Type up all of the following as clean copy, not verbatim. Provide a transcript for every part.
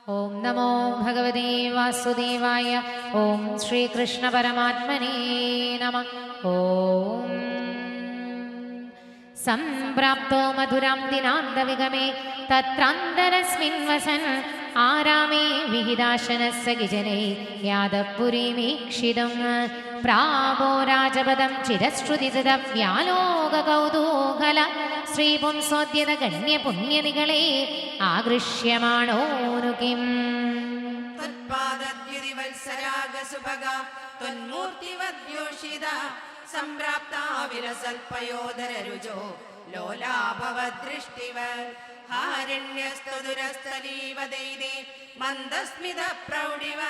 ഓം നമോ ഭഗവതേ വാസുദേവായ. ഓം ശ്രീകൃഷ്ണ പരമാത്മനേ നമഃ. ഓം സംപ്രാപ്തോ മധുരാം ദിനാന്തവിഗമേ തത്രാന്തരസ്മിൻ വസൻ ആരാമേ വിഹിതാശനസ്സ ഗിജനൈ യാദപുരീമീക്ഷിതും പ്രാപോ രാജപദം ചിരശ്രുതിതവ്യാലോകകൗതൂഹല ശ്രീപുംസോദ്യത ഗണ്യപുണ്യനികളെ ആകൃഷ്യമാണോനു കിം സംപ്രാപ്താവിരസൽപയോധരരുജോ ലോലാഭവദൃഷ്ടിവ ഹാരണ്യസ്തുരസ്ഥലീവദൈദേ മന്ദസ്മിത പ്രൗഢിവ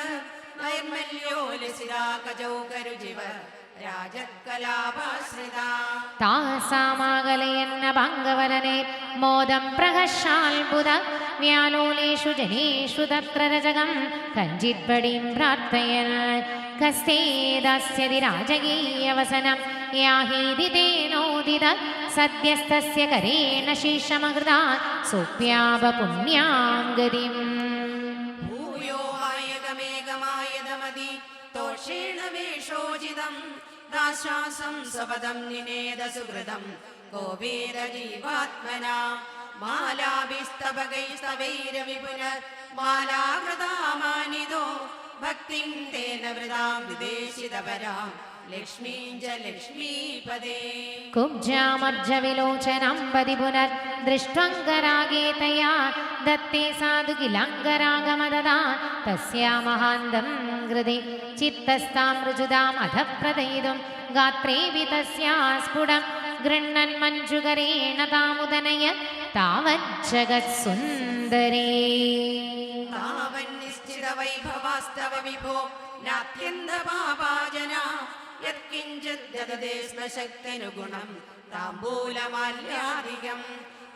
നൈർമല്യോലസിതാകജൗകരുജിവ രാജകലാപാശ്രിതാ താസാമാകലയന്ന ഭാംഗവരനെ മോദം പ്രഹർഷാത്ഭുത വ്യാലോലേഷു ജനേഷു തത്ര രജകം കഞ്ചിത്പടിം പ്രാർത്ഥയൻ കസ്തേ ദാസ്യതി രാജകീയവസനം യാഹീതി തേനോദിത സദ്യസ്തസ്യ കരേണ ശീർഷമഹൃതാ സുപ്യാപ പുണ്യാം ഗതിം ഭൂയോ ആയതമേകമായതമതി തോഷേണ വേഷോജിതം ദാശാസം സ്വപദം നിനേദ സുഹൃതം ഗോപീരജീവാത്മനാ മാലാഭിസ്തവകൈസ്തവൈരവിപുന മാലാകൃതാമാനിതോ ഭക്തിം തേന വൃതാം വിദേശിതപരാം ലക്ഷ്മീം ച ലക്ഷ്മീപദേ കുബ്ജാമബ്ജവിലോചനാംബതി പുനർ ദൃഷ്ട്വംഗരാഗേ തയാ ദത്തേ സാധു കിലംഗരാഗമദദാ തസ്യാ മഹാന്തം ഹൃദി ചിത്തസ്താം ഋജുതാം അധപ്രദയിതും ഗാത്രേപി തസ്യാ സ്ഫുടം ഗൃണ്ണൻ മഞ്ജുകരേണ താമുദനയ താവജ്ജഗത്സുന്ദരേ താവന്നിശ്ചിത വൈഭവാസ്തവ വിഭോ നാത്യന്തപാപാജന യത്കിഞ്ചിത് ജഗദേ സ്മശക്തനുഗുണം താംബൂലമാല്യാധികം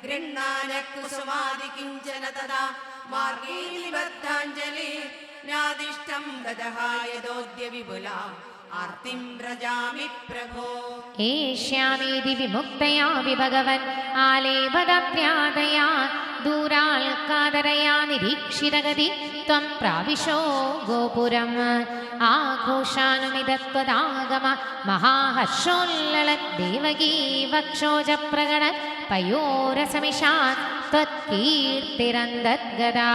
ഗൃണ്ണാന കുസുമാദി കിഞ്ചന തദാ മാർഗേ നിബദ്ധാഞ്ജലി നാദിഷ്ടം ഗദഹായദോദ്യ വിപുലാ ആർത്തിം വ്രജാമി പ്രഭോ ഏഷ്യാമീതി വിമുക്തയാ ഭഗവൻ ആലേപദപ്യാദയാ ദൂരാൽക്കാദരയാ നിരീക്ഷിതഗതി ത്വം പ്രാവിശോ ഗോപുരം ആഘോഷാനുമിതത്വദാഗമ മഹാഹർഷോല്ലള ദേവകീ വക്ഷോജ പ്രകട പയോരസമിഷാത് ത്വത്കീർത്തിരന്തദ്ഗദാ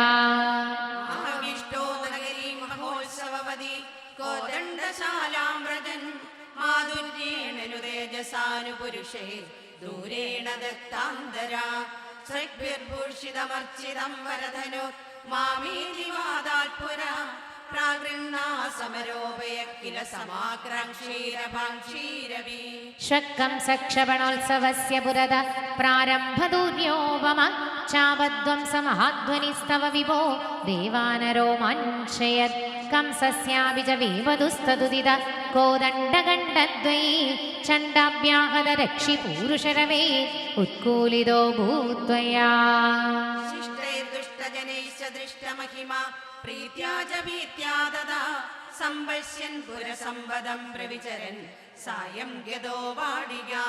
ആവിഷ്ടോ നഗരീ മഹോത്സവവതി കോദണ്ഡശാലാം വ്രജൻ മാധുര്യേണ തേജസാനുപുരുഷേ ദൂരേണ ദത്താന്തരാ സൃഗ്ഭിർഭൂഷിതമർച്ചിതം വരധനു മാമീതിവാദാത്പുരാ പ്രാഗൃഹാ സമരോപയ കില സമാക്രാംക്ഷീരഭാംക്ഷീരവി ഷക്കം സക്ഷപണോത്സവസ്യ പുരത പ്രാരംഭദൂര്യോപമ ചാപധ്വംസമഹാധ്വനിസ്തവ വിഭോ ദേവാനരോമാഞ്ഛയത് കംസസ്യാഭിജവേവതുസ്തതുദിത കോദണ്ഡഗണ്ഡദ്വയീ ചണ്ഡാഭ്യാഹത രക്ഷി പൂരുഷരവേ ഉത്കൂലിതോ ഭൂത്വയാ ശിഷ്ടൈർദുഷ്ടജനൈശ്ച ദൃഷ്ടമഹിമാ പ്രീത്യാ ച ഭീത്യാ തഥാ സംപശ്യൻ പുരസംവദം പ്രവിചരൻ സായം ഗതോ വാടികാ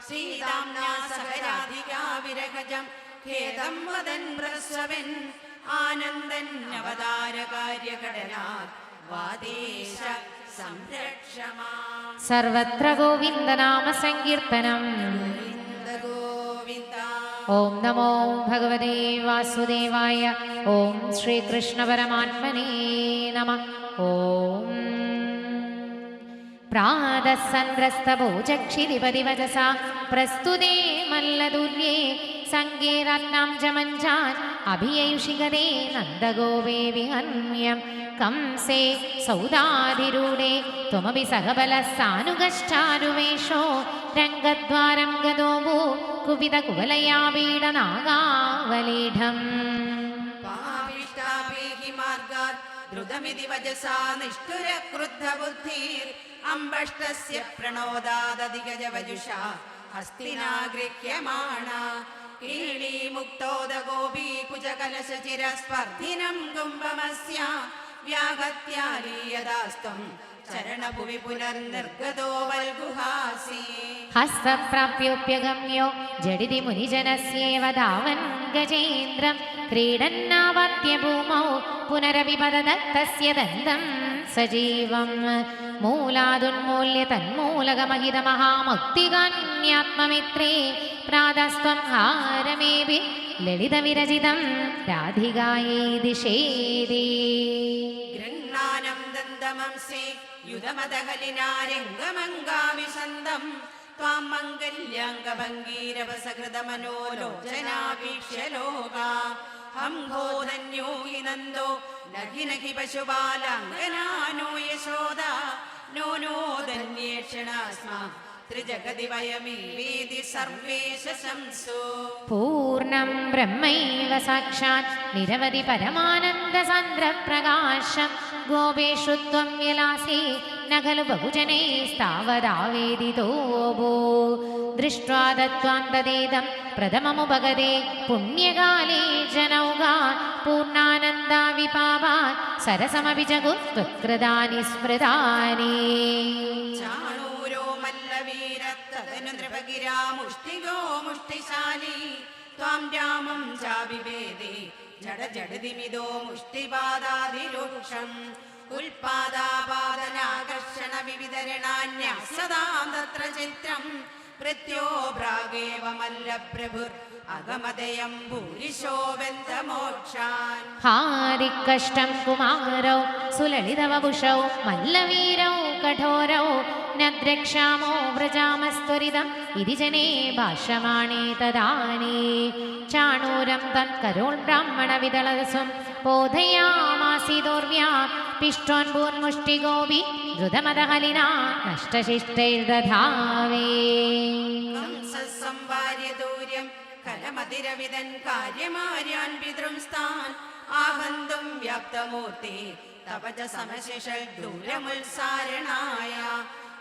ശ്രീദാംനാ സഹ രാധികാ വിരഹജം ഖേദം വദൻ പ്രസ്വവൻ ആനന്ദൻ അവതാരകാര്യഘടനാത് വാദേശ സംരക്ഷമാം സർവത്ര ഗോവിന്ദനാമ സങ്കീർത്തനം. ഗോവിന്ദ. ഓം നമോ ഭഗവതേ വാസുദേവായ. ഓം ശ്രീകൃഷ്ണ പരമാത്മനേ നമഃ. ഓം പ്രാതസന്ദ്രസ്തഭോജക്ഷിതിപതിവചസാ പ്രസ്തുതേ മല്ലതുല്യേ സങ്കേരാത്നാം ജമഞ്ജാൻ അഭിയയുഷികരേ നന്ദഗോപേ വിഹന്യം कंसे सौदाधिरूढे त्वमपि सहबलः सानुगश्चारुवेशो രംഗദ്വാരം ഗതോഭൂ കുപിതകുവലയാ പീഡനാഗാവലീഢം പാപിഷ്ടാപേഹി മാർഗാത് ദ്രുതമിതി വജസാ നിഷ്ഠുര ക്രുദ്ധബുദ്ധിർ അംബഷ്ടസ്യ പ്രണോദാദധിഗജവജുഷാ ഹസ്തിനാഗൃഹ്യമാണ കീളീമുക്തോദഗോപീ കുജകലശചിരസ്പർദ്ധിനം കുംഭമസ്യ വ്യാഹത്യാലീയദാസ്ത്വം ചരണഭുവി പുനർനിർഗതോ വൽഗുഹാസി ഹസ്തപ്രാപ്യോപ്യഗമ്യോ ജഡിതി മുനിജനസ്യേവ ധാവൻ ഗജേന്ദ്രം ക്രീഡന്നാവാത്യ ഭൂമൗ പുനരവിപദത്തസ്യ ദന്തം സജീവം മൂലാദുന്മൂല്യ തന്മൂലകമഹിതമഹാമുക്തികാന്യാത്മമിത്രേ പ്രാതസ്ത്വം ഹാരമേഭി ലളിതവിരചിതം രാധികായേ ദിശേതി ഗൃഹ്ണാനം ദന്തമംസേ യുധമദഹലിനാരംഗമംഗാവിശന്തം ത്വാം മംഗല്യാംഗഭംഗീരവസകൃതമനോലോചനാവീക്ഷ്യ ലോകാ ഹംഘോധന്യോ ഹി നന്ദോ നഹി നഹി പശുപാലാംഗനാനോ യശോദ നോ നോ ധന്യേക്ഷണാസ്മാ ത്രിജഗതി വയമീവേദി സർവേ ശംസോ പൂർണ്ണം ബ്രഹ്മൈവ സാക്ഷാത് നിരവധി പരമാനന്ദസാന്ദ്രപ്രകാശം ഗോപേഷു ത്വം വിലാസേ ന ഖലു ബഹുജനൈസ്താവതാവേദിതോ ഭോ ദൃഷ്ട്വാ ദത്വാന്തദേദം പ്രഥമമുപഗതേ പുണ്യകാലേ ജനൗകാ പൂർണ്ണാനന്ദാ വിപാപാ സരസമപി ജഗുത്വത്കൃതാനി സ്മൃതാനി ചാണൂരോ മല്ലവീരത്തദനു നൃപഗിരാമുഷ്ടിഗോ മുഷ്ടിശാലി ത്വാം രാമം ചാവിവേദി ജഡജഡിതിമിതോ മുഷ്ടിപാദാതിരൂക്ഷം ഉൽപാദാപാദനാകർഷണ വിവിതരണാന്യാസദാം തത്ര ചിത്രം പ്രത്യോ ഭ്രാഗേവ മല്ലപ്രഭുർ അഗമദയം ഭൂരിശോ ബന്ധമോക്ഷാൻ ഹാരിക്കഷ്ടം കുമാരൗ സുലളിതവപുഷൗ മല്ലവീരൗ കഠോരൗ ന ദ്രക്ഷ്യാമോ വ്രജാമസ്ത്വരിതം ഇതി ജനേ ഭാഷമാണേ തദാനീ ചാണൂരം തത്കരോൾ ബ്രാഹ്മണവിദളസ്വം ബോധയാമാസിദോർവ്യാ പിഷ്ടോൻഭൂന്മുഷ്ടിഗോപി ദ്രുതമദഹലിനാ നഷ്ടശിഷ്ടൈർദധാവേ സംവാര്യദൂര്യം കലമതിരവിദൻ കാര്യമാര്യാൻ പിതൃംസ്ഥാൻ ആഹന്തും വ്യാപ്തമൂർത്തി തപജ സമശിഷൽ ദൂരമുത്സാരണായ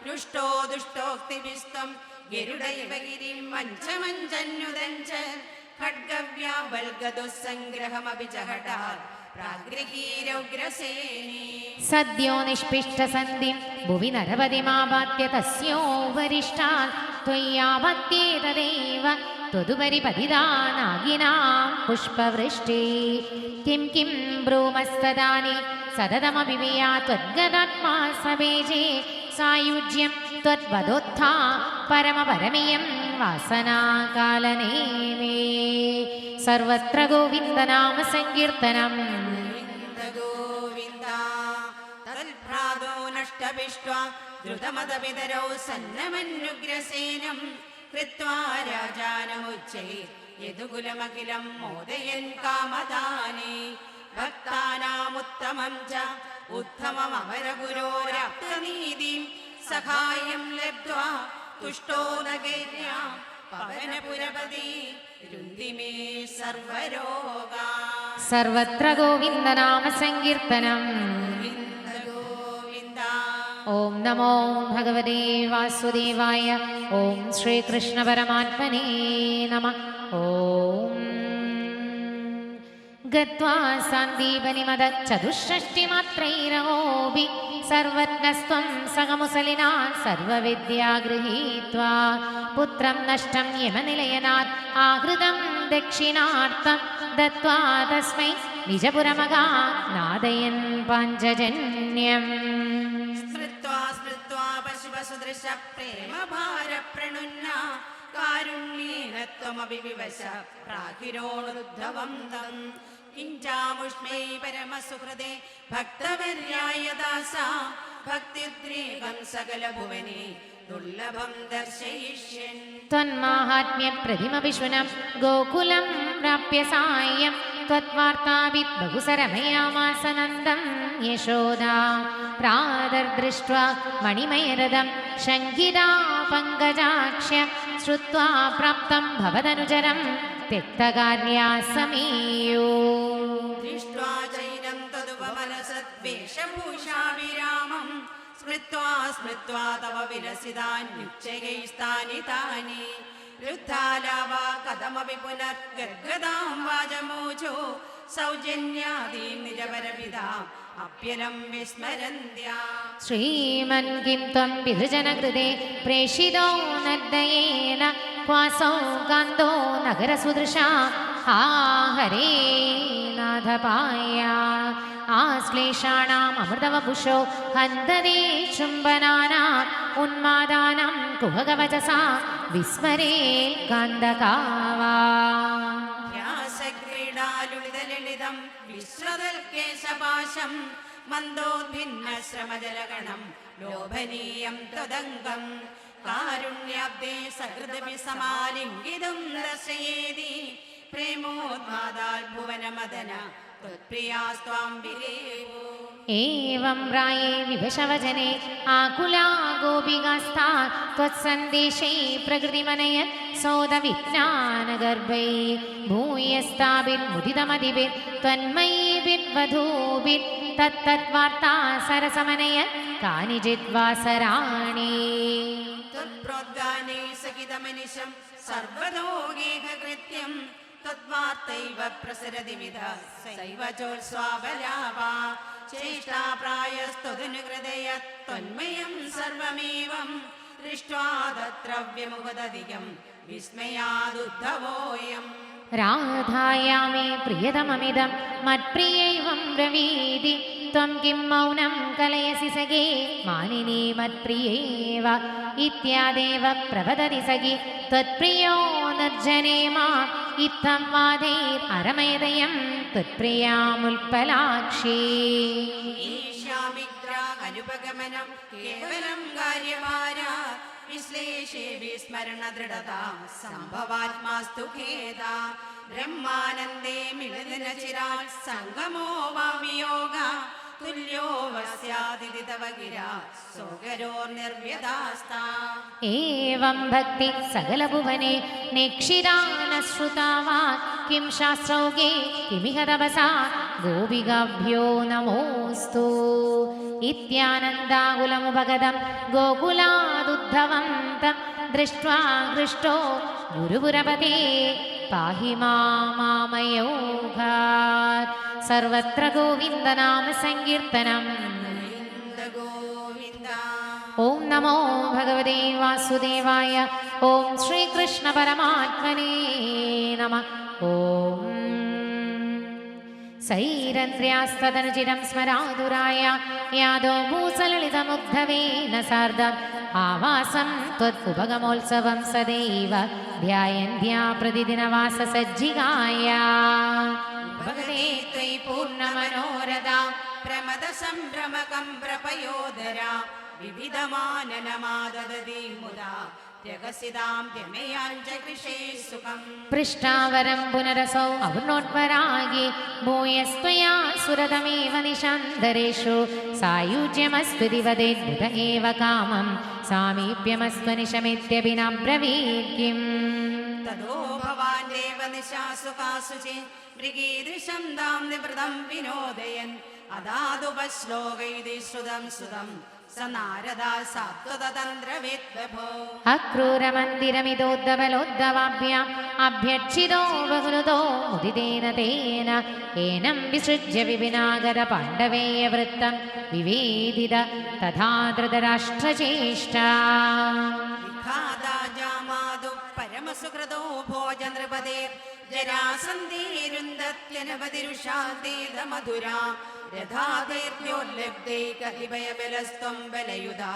രുഷ്ടോ ദുഷ്ടോക്തിവിസ്തം ഗരുഡൈവ ഗിരിം വഞ്ചമഞ്ജന്യുദഞ്ച ഖഡ്ഗവ്യാവൽഗദുസ്സംഗ്രഹമഭിജഹടാ പ്രാഗൃഹീരൗഗ്രസേനി സദ്യോ നിഷ്പിഷ്ടസന്ധിം ഭുവി നരപതിമാപാത്യ തസ്യോപരിഷ്ടാൻ ത്വയ്യാപത്യേതദേവ ത്വതുപരി പതിതാനാഗിനാം പുഷ്പവൃഷ്ടി കിം കിം ബ്രൂമസ്തദാനി സതതമഭിവിയാ ത്വദ്ഗതാത്മാ സവേജേ സായുജ്യം ത്വദ്വദോത്ഥാ പരമപരമിയം വാസനാകാലനേമേ സർവത്ര ഗോവിന്ദനാമ സങ്കീർത്തനം ഗോവിന്ദ തൽഭ്രാതോ നഷ്ടവിഷ്ട്വാ ദ്രുതമതപിതരൗ സന്നമന്യുഗ്രസേനം കൃത്വാ രാജാനമുച്ചൈ യദുകുലമഖിലം മോദയൻ കാമദാനി ഭക്താനാമുത്തമം ച ഉത്തമമരഗുരോരാപ്തനീതിം സഹായം ലബ്ധ്വാ തുഷ്ടോ നഗൈര്യാം പവനപുരപതി രുന്ദിമേ സർവരോഗാ സർവത്ര ഗോവിന്ദനാമ സങ്കീർത്തനം ഗോവിന്ദ ഗോവിന്ദ ഓം നമോ ഭഗവതേ വാസുദേവായ ഓം ശ്രീകൃഷ്ണ പരമാത്മനേ നമഃ ഓം ഗത്വാ സാന്ദീപനിമദ ചതുഷ്ഷഷ്ടിമാത്രൈരഹോഭി സർവജ്ഞസ്ത്വം സഹമുസലിനാ സർവവിദ്യാ ഗൃഹീത്വാ പുത്രം നഷ്ടം യമനിലയനാത് ആഹൃതം ദക്ഷിണാർത്ഥം ദത്വാ തസ്മൈ നിജപുരമകാ നാദയൻ പാഞ്ചജന്യം സ്മൃത്വാ സ്മൃത്വാ പശുപസുദൃശ പ്രേമഭാരപ്രണുന്ന കാരുണ്യേന ത്വമപി വിവശ പ്രാഹിരോണുദ്ധവം തം കിഞ്ചാമുഷ്മൈ പരമസുഹൃദേ ഭക്തവര്യായ ദാസ ഭക്തിദ്രേകം സകലഭുവനെ ദുർലഭം ദർശയിഷ്യൻ ത്വന്മാഹാത്മ്യപ്രതിമവിശ്വനം ഗോകുലം പ്രാപ്യ സായം ത്വത്വാർത്താവിത് ബഹുസരമയാമാസനന്ദം യശോദാ പ്രാതർദൃഷ്ട്വാ മണിമയരഥം शङ्किता पङ्कजाक्ष्य श्रुत्वा प्राप्तं भवदनुचरं त्यक्तकार्या समीयो दृष्ट्वा चैनं तदुपमनसद्वेषभूषा विरामं स्मृत्वा स्मृत्वा तव विलसितान्युच्चैस्तानि तानि वृद्धालावा कथमपि पुनर्गद्गदां वाजमोचो सौजन्यादीं निजपरविदाम् अप्यलं विस्मरन्त्या श्रीमन् किं त्वं पितृजनकृते प्रेषितो नर्दयेन क्वासौ कान्तो नगरसुदृशा हा हरे नाथपाया आश्लेषाणाम् अमृतवपुषो हन्तरे चुम्बनानाम् उन्मादानां कुहकवचसा विस्मरे कान्दकावा ्यासक्रीडालुलितललितं विश्रदल्केशपाशं मन्दोद्भिन्नश्रमजलगणं लोभनीयं तदङ्गं कारुण्याब्दे सकृदपि समालिङ्गितं दर्शयेति प्रेमोन्मादाल् भुवनमदन त्वत्प्रियास्त्वां विरेवो एवं प्राये विभशवजने आकुला गोपिकास्ता त्वत्सन्देशे प्रकृतिमनयन् सौदविज्ञानगर्भै भूयस्ताभिर्मुदितमदिभिर् त्वन्मयीभिर्वधूभिर् तत्तद्वार्ता सरसमनयन् कानिचित् वासराणि त्वत्प्रोद्गाने सकितमनिशं सर्वदोगेहकृत्यं तद्वार्तैव प्रसरति विधा सैव चोत्स्वाबलावा चेष्टा प्रायस्तुनुहृदय त्वन्मयं सर्वमेवं दृष्ट्वा तत्रव्यमुपदधिकं विस्मयादुद्धवोऽयम् राधाया मे प्रियतममिदं मत्प्रियैवं ब्रवीति त्वं किं मौनं कलयसि सखे मानिनी मत्प्रियेव इत्यादेव प्रवदति सखि त्वत्प्रियो निर्जने मा इत्थं वादैररमयदयं त्वत्प्रियामुल्पलाक्षी ईशामित्रागनुपगमनं केवलं कार्यभारा विश्लेषे विस्मरणदृढता सम्भवात्मास्तु खेदा ब्रह्मानन्दे मिलितनचिरात् सङ्गमो वा वियोगा तुल्यो वस्यादिति तव गिरा सोगरोर्निर्व्यदास्ता एवं भक्ति सकलभुवने नेक्षिरा न श्रुता वा किं शास्त्रौके किमिह तपसा गोपिकाभ्यो नमोऽस्तु इत्यानन्दाकुलमुपगतं गोकुलादुद्धवं तं दृष्ट्वा हृष्टो गुरुपुरपते पाहि मामयोगात् सर्वत्र गोविन्दनाम संकीर्तनम् ॐ नमो भगवते वासुदेवाय ॐ श्रीकृष्णपरमात्मने नमः ॐ सैरन्द्र्यास्तदनुचिरं स्मरादुराय यादो भूसललितमुग्धवेन सार्धम् आवासं त्वदुपगमोत्सवं सदैव ध्यायन्त्या प्रतिदिनवाससज्जिकाया भगवते त्वयि पूर्णमनोरथा प्रमदसम्भ्रमकं प्रपयोदरा विविधमाननमाददति मुदा त्यगसिदां त्यमयाञ्च कृषे सुखम् पृष्ठावरं पुनरसौ अवृणोत्वरागे भूयस्त्वया सुरतमेव निशान्तरेषु सायुज्यमस्तु दिवदेद्भुत एव कामं सामीप्यमस्तु निशमित्यपि न ब्रवीत् किम् तदो भवान् देव निशासु कासु चेत् मृगीदृशं दां निवृतं विनोदयन् अदादुपश्लोकैति श्रुतं सुतं स नारदा सात्वतन्त्रवेद्भो अक्रूरमन्दिरमिदोद्दबलोद्दवाभ्याम् अभ्यर्चितो बहुनुतो मुदितेन तेन एनं विसृज्य विपिनागत पाण्डवेयवृत्तं विवेदित तथा धृतराष्ट्रचेष्टा विघाता जामादु परमसुकृतो भोजनृपदे जरासन्धिरुन्दत्यनवतिरुषान्तेदमधुरा रथादैर्योल्लब्धे कतिपयबलस्त्वं बलयुधा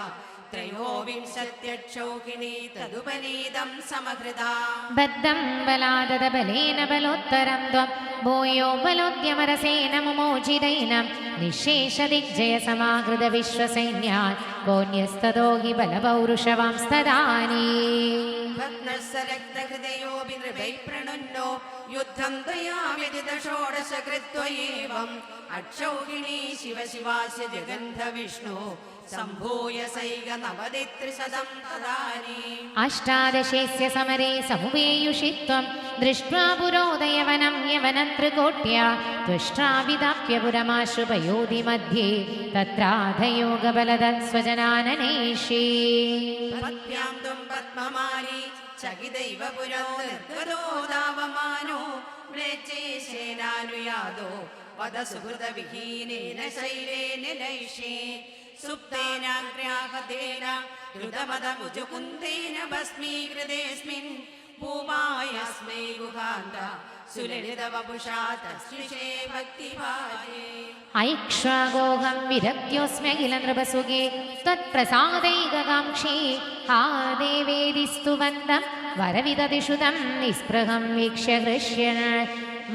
त्रयोविंशत्यक्षौहिणी तदुपनीतं समकृता बद्धं बलाददबलेन बलोत्तरं त्वं भूयो बलोद्यमरसेन मुमोचिदैनं निःशेषदिग्जयसमाकृत विश्वसैन्यात् कोऽन्यस्ततो हि बलपौरुषवांस्तदानि भग्नस्सरक्तहृदयोऽपि नृपैः प्रणुन्नो युद्धं त्वया विदितषोडशकृत्व एवम् अक्षौहिणी शिव शिवास्य जगन्ध विष्णो सम्भूय सैग नवतित्रिशतं तदानी अष्टादशेस्य समरे समुपेयुषि त्वं दृष्ट्वा पुरोदयवनं यवनत्रिकोट्या त्वष्ट्राविदाप्य पुरमाश्रुपयोधि मध्ये तत्राधयोगबलदत् स्वजनाननेषे पत्यां त्वं पद्ममाली चकिदैव पुरो निर्गतो दावमानो म्लेच्छेशेनानुयादो वदसुहृदविहीनेन शैलेन नैषे सुप्तेनाग्र्याहतेन द्रुतमदमुजुकुन्देन भस्मीकृतेऽस्मिन् भूमायस्मै गुहान्त सुललितवपुषा तस्मिषे भक्तिभाजे ऐक्ष्वागोहं विरक्त्योऽस्म्यखिल नृपसुगे त्वत्प्रसादैककाङ्क्षी हा देवेदिस्तुवन्दं वरविदधिषुतं निःस्पृहं वीक्ष्य हृष्यन्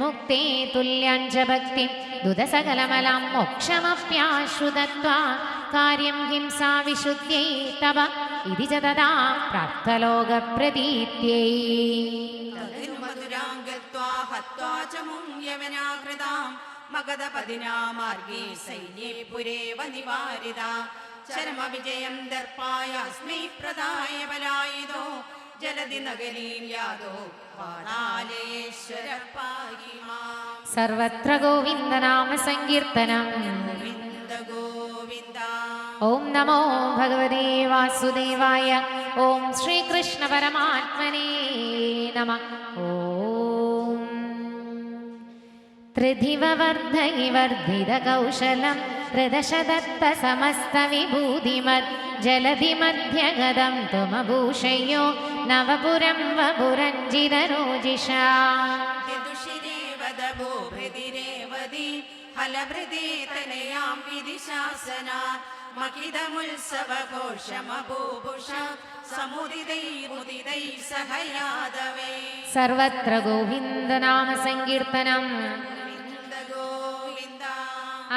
मुक्ते तुल्याञ्च भक्तिं दुदसकलमलां मोक्षमप्याश्रुदत्वा कार्यं हिंसा विशुद्ध्यै तव इति च तदा प्राप्तलोकप्रतीत्यै मधुरां गत्वा हत्वा च मुं यवनाकृतां मगधपदिना मार्गे सैन्ये पुरेव निवारिता चरमविजयं दर्पायास्मै प्रदाय बलायुधो जलधि नगरीं यादो पाणालेश्वरः पाहि माम् सर्वत्र गोविन्दनाम सङ्कीर्तनम् गोविन्द गोविन्द ॐ नमो भगवते वासुदेवाय ॐ श्रीकृष्णपरमात्मने नमः ॐ त्रिधिववर्धयि वर्धितकौशलं हृदशदत्तसमस्तविभूतिमत् जलधिमध्यगदं त्वमभूषयो नवपुरं वपुरञ्जितरोजिषा विदुषिरेवदभो हृदिरेवदि फलभृदे तनयां विधिशासना मकिदमुत्सवघोषमबूभुष समुदितैर्मुदितैः सह यादवे सर्वत्र गोविन्दनाम सङ्कीर्तनम् गोविन्द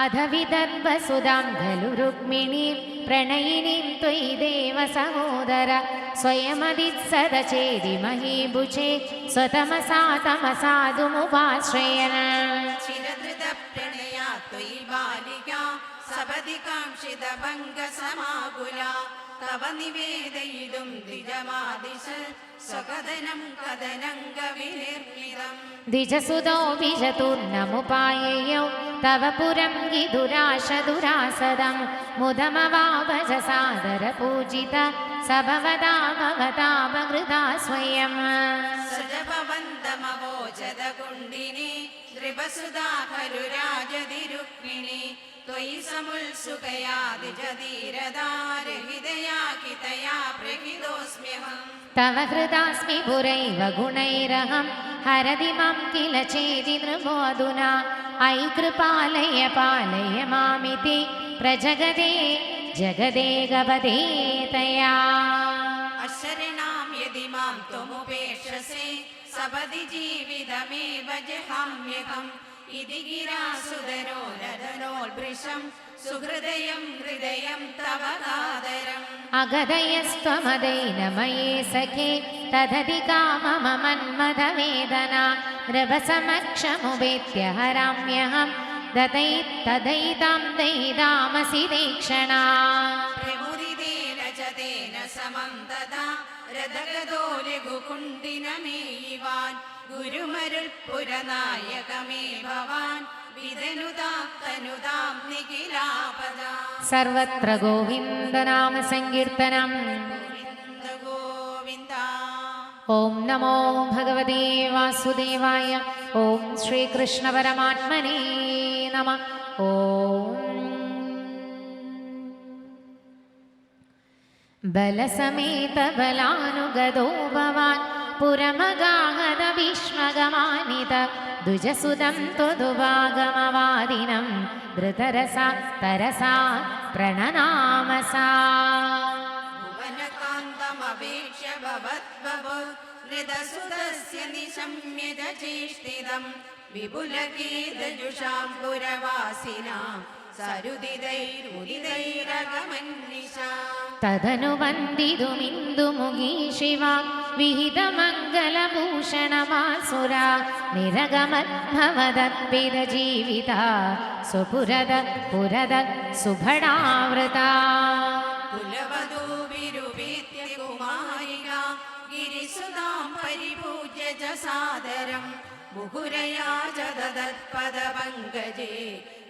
अध विदर्भसुधां खलु रुक्मिणीं प्रणयिनीं त्वयि देव सहोदर स्वयमदित्सदचेदि महीभुजे स्वतमसा तमसाधुमुपाश्रयन् चिरधृतप्रणया त्वयि बालिका सपदि काङ्क्षितभङ्गसमाकुला तव निवेदयितुं द्विजमादिश स्वकदनं कदनङ्गविनिर्मितम् द्विजसुतो विजतुर्नमुपाययौ तव पुरं गिधुराशदुरासदं मुदमवावजसादरपूजित स भवता भवतापकृता स्वयम् सजभवन्तमवोचदकुण्डिनी नृपसुधा खलु राजधिरुक्मिणी त्वयि समुत्सुकया द्विजधीरदारहृदया कितया प्रहितोऽस्म्यहम् तव हृदास्मि पुरैव गुणैरहं हरदि मां किल चेति नृपोऽधुना अयि कृपालय पालय मामिति प्रजगदे जगदे गवदे तया अशरणां यदि मां त्वमुपेक्षसे सपदि जीवितमेव जहाम्यहम् इति गिरासुदरो रदनोल्भृशं सुहृदयं हृदयं तव कादरम् अगदयस्त्वमदैन मये सखे तदधिका मम मन्मथवेदना नृपसमक्षमुपेत्य हराम्यहं तदैतां दयितामसि तीक्षणा प्रमुदितेन च तेन समं तदा रथगतो लघुकुण्डिनमेयिवान् गुरुमरुल्पुरनायकमे भवान् विदनुदां निखिलापदा सर्वत्र गोविन्दनाम सङ्कीर्तनम् गोविन्द गोविन्द ॐ नमो भगवते वासुदेवाय ॐ श्रीकृष्णपरमात्मने नमः ॐ बलसमेत बलानुगतो भवान् पुरमगाहद भीष्मगमानित द्विजसुतं त्वदुभागमवादिनं धृतरसा तरसा प्रणनामसा भुवनकान्तमवेक्ष्य भवद्भवो हृदसुतस्य निशम्य च चेष्टितं विपुलकीर्दजुषां पुरवासिनां सरुदिदैरुदिदैरगमन्निशा तदनु वन्दितुमिन्दुमुखी शिवा വിഹിതമംഗലഭൂഷണമാസുര നിരഗമദ്ഭവദർപ്പിത ജീവിത സുപുരത പുരത സുഭടാവൃത കുലവധൂവിരുപീത്യ കുമാരിക ഗിരിസുതാം പരിപൂജ്യ ച സാദരം മുഹുരയാ ച ദദത്പദപങ്കജേ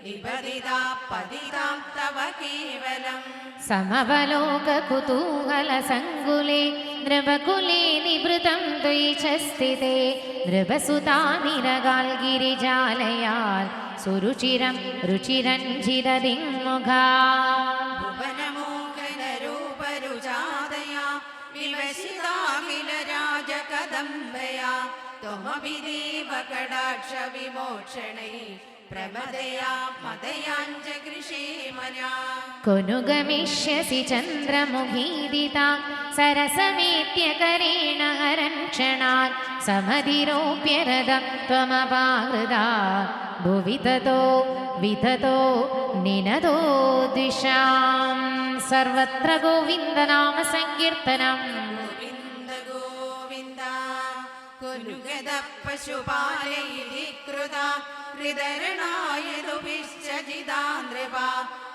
നിപതിതാ പതിതാം തവ കേവലം സമവലോക കുതൂഹല സങ്കുലേ നൃപകുലേ നിവൃതം ത്വയി ച സ്ഥിതേ നൃപസുതാ നിരകാൽ ഗിരിജാലയാൽ സുരുചിരം രുചിരഞ്ജിതദിങ്മുഖാ ഭുവനമോഹനരൂപരുചാതയാ വിവശിതാഖില രാജകദംബയാ ത്വമഭിദേവ കടാക്ഷ വിമോക്ഷണൈ പ്രമദയാ മദയാഞ്ച കൃഷേമനാ കൊനുഗമിഷ്യസി ചന്ദ്രമുഖീദിതാ സരസമേത്യകരേണ ഹരക്ഷണാൻ സമതിരോപ്യരഥം ത്വമപാഹൃതാ ഭുവി തതോ വിതതോ നിനതോ ദിശാം സർവത്ര ഗോവിന്ദനാമ സങ്കീർത്തനം ഗോവിന്ദ ഗോവിന്ദ കുലുഗത പശുപാലൈകൃത ഹൃദരണായതുഭിശ്ചിതാനൃപാ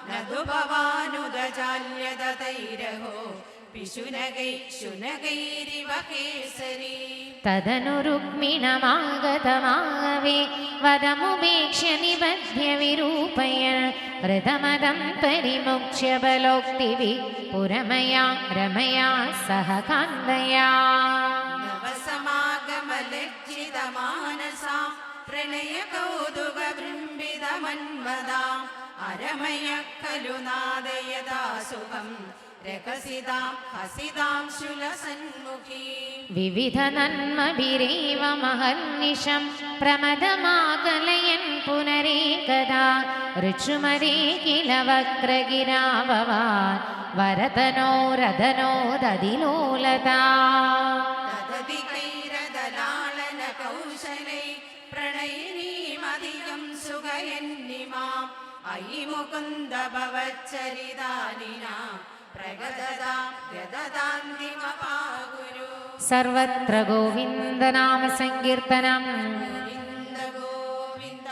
നതു ഭവാനുദജാല്യതൈരഹോ പിശുനകൈ ശുനകൈരിവ കേസരി തദനു രുക്മിണമാഗതമാവേ വദമുപേക്ഷ്യ നിബധ്യ വിരൂപയ ഹൃതമദം പരിമുക്ഷ്യ ബലോക്തിവി പുരമയാ രമയാ സഹ കാന്തയാ നവസമാഗമലജ്ജിതമാനസാ പ്രണയ കൗതുക ബൃംബിതമന്മദാ അരമയ ഖലു നാദയദാ സുഖം രകസിതാം ഹസിതാം ശുലസന്മുഖീ വിവിധ നന്മഭിരേവ മഹർനിശം പ്രമദമാകലയൻ പുനരേകദാ ഋച്ചുമരേ കില വക്രഗിരാഭവാൻ വരതനോ രഥനോ ദതിലോലതാ തദതികൈരദലാളന കൗശലൈ പ്രണയിനീമധികം സുഖയന്നിമാം അയി മുകുന്ദ ഭവച്ചരിതാനിനാ പ്രഗദതാം ഗദദാന്തിമപാഗുരു സർവത്ര ഗോവിന്ദനാമ സങ്കീർത്തനം ഗോവിന്ദ ഗോവിന്ദ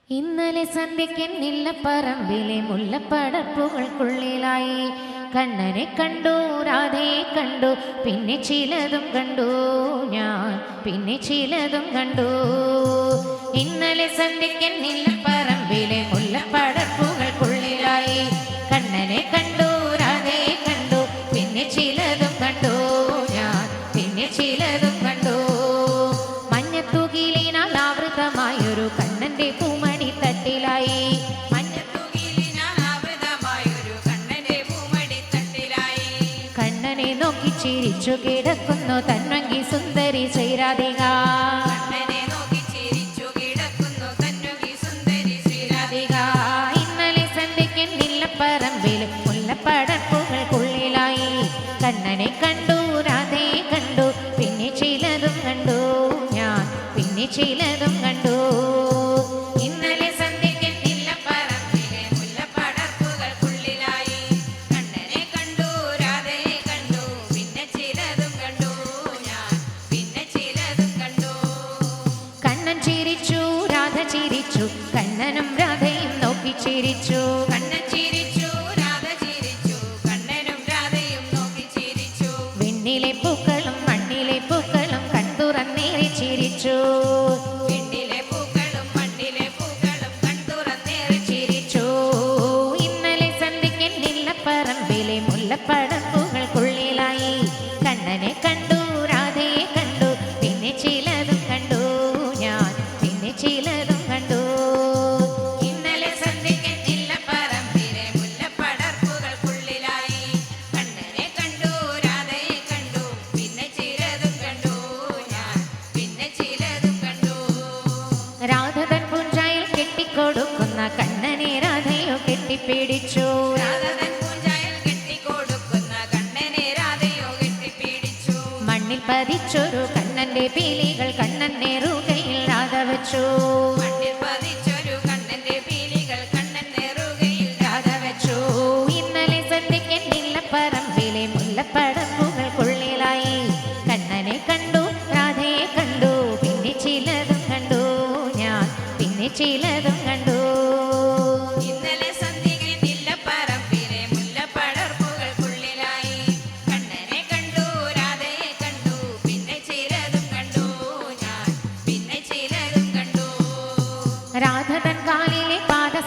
ഇന്നലെ സന്ധ്യക്കെന്നില്ല പറമ്പിലെ മുല്ലപ്പടർപ്പുകൾക്കുള്ളിലായി കണ്ണനെ കണ്ടു രാധയെ കണ്ടു പിന്നെ ചിലതും കണ്ടു ഞാൻ പിന്നെ ചിലതും കണ്ടു ഇന്നലെ സന്ധ്യക്കെന്നില്ല പറമ്പിലെ മുല്ലപ്പടർപ്പുകൾക്കുള്ളിലായി കണ്ണനെ കണ്ടു രാധയെ കണ്ടു പിന്നെ ചിലതും കണ്ടു ഞാൻ പിന്നെ ചിലതും കണ്ടു മഞ്ഞത്തുകിലിനാൽ ആവൃതമായൊരു കണ്ണന്റെ പൂമടി തട്ടിലായി കണ്ണനെ നോക്കി ചിരിച്ചു കിടക്കുന്നു തന്വങ്കി സുന്ദരി ശ്രീരാധിക ഇന്നലെ സന്ധ്യക്കെന്നില്ല പറമ്പിൽ മുല്ലപ്പടർപ്പുകൾക്കുള്ളിലായി കണ്ണനെ കണ്ടു രാധയെ കണ്ടു പിന്നെ ചിലതും കണ്ടു ഞാൻ പിന്നെ ചിലതും കണ്ടു ഇന്നലെ സന്ധ്യക്കെന്നില്ല പറമ്പിലെ മുല്ലപ്പടർപ്പുകൾക്കുള്ളിലായി കണ്ണനെ കണ്ടു രാധയെ കണ്ടു പിന്നെ ചിലതും കണ്ടു ഞാൻ പിന്നെ ചിലതും കണ്ടു കണ്ണൻ ചിരിച്ചു രാധ ചിരിച്ചു കണ്ണനും രാധയും നോക്കി ചിരിച്ചു കണ്ണൻ ചിരിച്ചു രാധ ചിരിച്ചു കണ്ണനും രാധയും നോക്കി ചിരിച്ചു വിണ്ണിലെ പൂക്കളും മണ്ണിലെ പൂക്കളും കൺതുറന്നേറി ചിരിച്ചു വിണ്ണിലെ പൂക്കളും മണ്ണിലെ പൂക്കളും കൺതുറന്നേറി ചിരിച്ചു ഇന്നലെ സന്ധ്യക്കെന്നില്ല പറമ്പിലെ മുല്ലപ്പടർപ്പുകൾക്കുള്ളിലായി കണ്ണനെ കണ്ടു രാധയെ കണ്ടു പിന്നെ ചിലതും കണ്ടു ഞാൻ പിന്നെ ചിലതും കണ്ടു ഇന്നലെ സന്ധ്യക്കെന്നില്ല പറമ്പിലെ മുല്ലപ്പടർപ്പുകൾക്കുള്ളിലായി കണ്ണനെ കണ്ടു രാധയെ കണ്ടു പിന്നെ ചിലതും കണ്ടു ഞാൻ പിന്നെ ചിലതും കണ്ടു രാധ തൻ പൂഞ്ചായിൽ കെട്ടിക്കൊടുക്കുന്ന കണ്ണനെ രാധയോ കെട്ടിപ്പിടിച്ചു മണ്ണിൽ പതിച്ചൊരു കണ്ണന്റെ പീലികൾ കണ്ണന്റെ റുകയിൽ രാധ വെച്ചു മണ്ണിൽ പതിച്ചൊരു കണ്ണന്റെ പീലികൾ കണ്ണന്റെ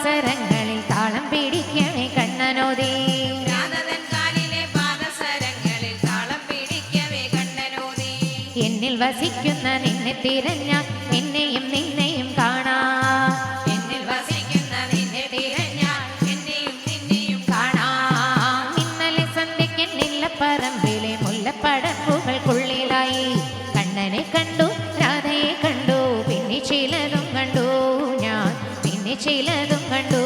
പാദസരങ്ങളിൽ താളം പിടിക്കവേ കണ്ണനോദി രാധതൻ കാലിലെ പാദസരങ്ങളിൽ താളം പിടിക്കവേ കണ്ണനോദി എന്നിൽ വസിക്കുന്ന നിന്നെ തിരഞ്ഞാൽ എന്നെയും നിന്നെയും കാണാം എന്നിൽ വസിക്കുന്ന നിന്നെ തിരഞ്ഞാൽ എന്നെയും നിന്നെയും കാണാം ഇന്നലെ സന്ധ്യയ്ക്ക് നില്ലപ്പറമ്പിലെ മുല്ലപ്പടപ്പുകൾക്കുള്ളിലായി കണ്ണനെ കണ്ടു രാധയെ കണ്ടു പിന്നെ ചിലതും കണ്ടു ഞാൻ പിന്നെ ചിലതും കണ്ടു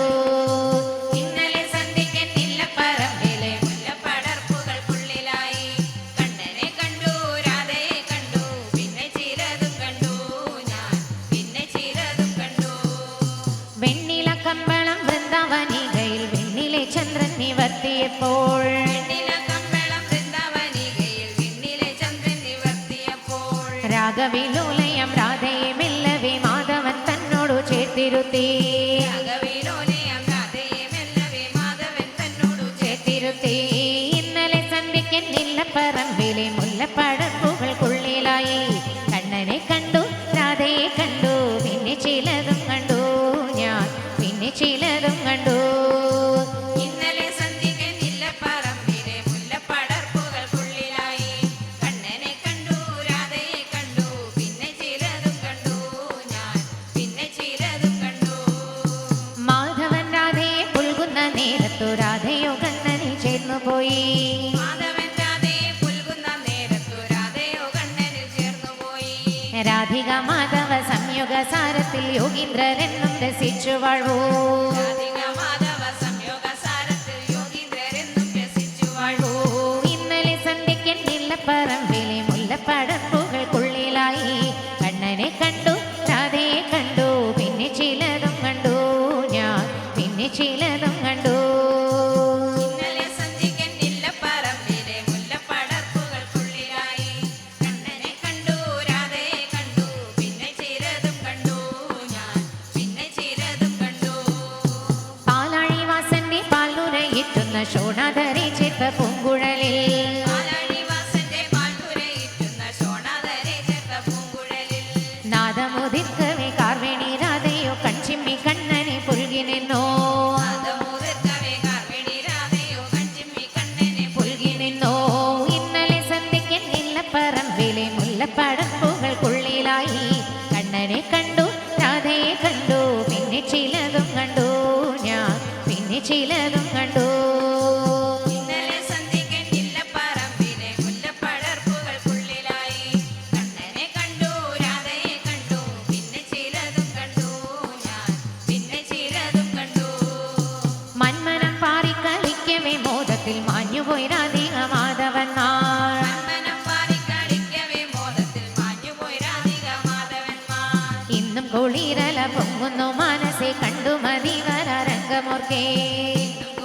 ഇന്നലെ സന്ധ്യയ്ക്ക് നില്ലപ്പറമ്പിലെ മുല്ലപ്പടർപ്പുകൾക്കുള്ളിലായി കണ്ണനെ കണ്ടു രാധയെ കണ്ടു പിന്നെ ചിലതും കണ്ടു ഞാൻ പിന്നെ ചിലതും കണ്ടു വെണ്ണില കമ്പളം വൃന്ദാവനികയിൽ വെണ്ണിലെ ചന്ദ്രൻ നിവർത്തിയപ്പോൾ വെണ്ണില കമ്പളം വൃന്ദാവനികയിൽ വിണ്ണിലെ ചന്ദ്രൻ നിവർത്തിയപ്പോൾ രാഗവിലോലയം രാധയെ മെല്ലവേ മാധവൻ തന്നോടു ചേർത്തിരുത്തി രാഘവേലോലയം രാധയെ മെല്ലവേ മാധവൻ തന്നോടു ചേർത്തിരുത്തി ഇന്നലെ സന്ധ്യയ്ക്ക് നില്ലപ്പറമ്പിലെ മുല്ലപ്പടപ്പുകൾക്കുള്ളിലായി കണ്ണനെ കണ്ടു രാധയെ കണ്ടു പിന്നെ ചിലതും കണ്ടു ഞാൻ പിന്നെ ചിലതും കണ്ടു ഇന്നലെ സന്ധ്യയ്ക്ക് നില്ലപ്പറമ്പിലെ മുല്ലപ്പടർപ്പുകൾക്കുള്ളിലായി കണ്ണനെ കണ്ടു രാധയെ കണ്ടു പിന്നെ ചിലതും കണ്ടു ഞാൻ പിന്നെ ചിലതും കണ്ടു മാധവൻ രാധയെ പുൽകുന്ന നേരത്തു രാധയോ കണ്ണനിൽ ചേർന്നുപോയി മാധവൻ രാധയെ പുൽകുന്ന നേരത്തു രാധയോ കണ്ണനിൽ ചേർന്നുപോയി രാധിക മാധവ സംയുഗ സാരത്തിൽ യോഗീന്ദ്രരെന്നും രസിച്ചു വാഴൂ രാധിക മാധവ സംയോഗ സാരത്തിൽ യോഗീന്ദ്രരെന്നും രസിച്ചു വാഴൂ ഇന്നലെ സന്ധ്യയ്ക്ക് നില്ലപ്പറമ്പിലെ മുല്ലപ്പടപ്പുകൾക്കുള്ളിലായി കണ്ണനെ കണ്ടു രാധയെ കണ്ടു പിന്നെ ചിലതും കണ്ടു ഞാൻ പിന്നെ ചിലതും കണ്ടു ഇന്നലെ സന്ധ്യയ്ക്ക് നില്ലപ്പറമ്പിലെ മുല്ലപ്പടർപ്പുകൾക്കുള്ളിലായി കണ്ണനെ കണ്ടു രാധയെ കണ്ടു പിന്നെ ചിലതും കണ്ടു ഞാൻ പിന്നെ ചിലതും കണ്ടു പാലാഴിവാസന്റെ പാലുരയിട്ടുന്ന ശോണാധരെ ചേർത്ത പൂങ്കുഴലിൽ പാലാഴിവാസന്റെ പാൽപ്പുരയിട്ടുന്ന ശോണാധരെ ചേർത്ത പൂങ്കുഴലിൽ നാദമുദിർക്കവേ കാർവേണി രാധയോ കൺചിമ്മി കണ്ണനെ പുൽകി നിന്നോ നാദമുദിർക്കവേ കാർവേണി രാധയോ കൺചിമ്മി കണ്ണനെ പുൽകി നിന്നോ ഇന്നലെ സന്ധ്യയ്ക്ക് നില്ലപ്പറമ്പിലെ മുല്ലപ്പടപ്പുകൾക്കുള്ളിലായി കണ്ണനെ കണ്ടു രാധയെ കണ്ടു പിന്നെ ചിലതും കണ്ടു ഞാൻ പിന്നെ ചിലതും കണ്ടു ഇന്നലെ സന്ധ്യയ്ക്ക് നില്ലപ്പറമ്പിലെ മുല്ലപ്പടർപ്പുകൾക്കുള്ളിലായി കണ്ണനെ കണ്ടു രാധയെ കണ്ടു പിന്നെ ചിലതും കണ്ടു ഞാൻ പിന്നെ ചിലതും കണ്ടു മന്മനം പാറിക്കളിക്കവേ മോദത്തിൽ മാഞ്ഞുപോയി രാധിക മാധവന്മാർ മന്മനം പാറിക്കളിക്കവേ മോദത്തിൽ മാഞ്ഞുപോയി രാധിക മാധവന്മാർ ഇന്നും കുളിരല പൊങ്ങുന്നു മനസ്സെ കണ്ടു മതിവര രംഗമോർക്കേ ഇന്നും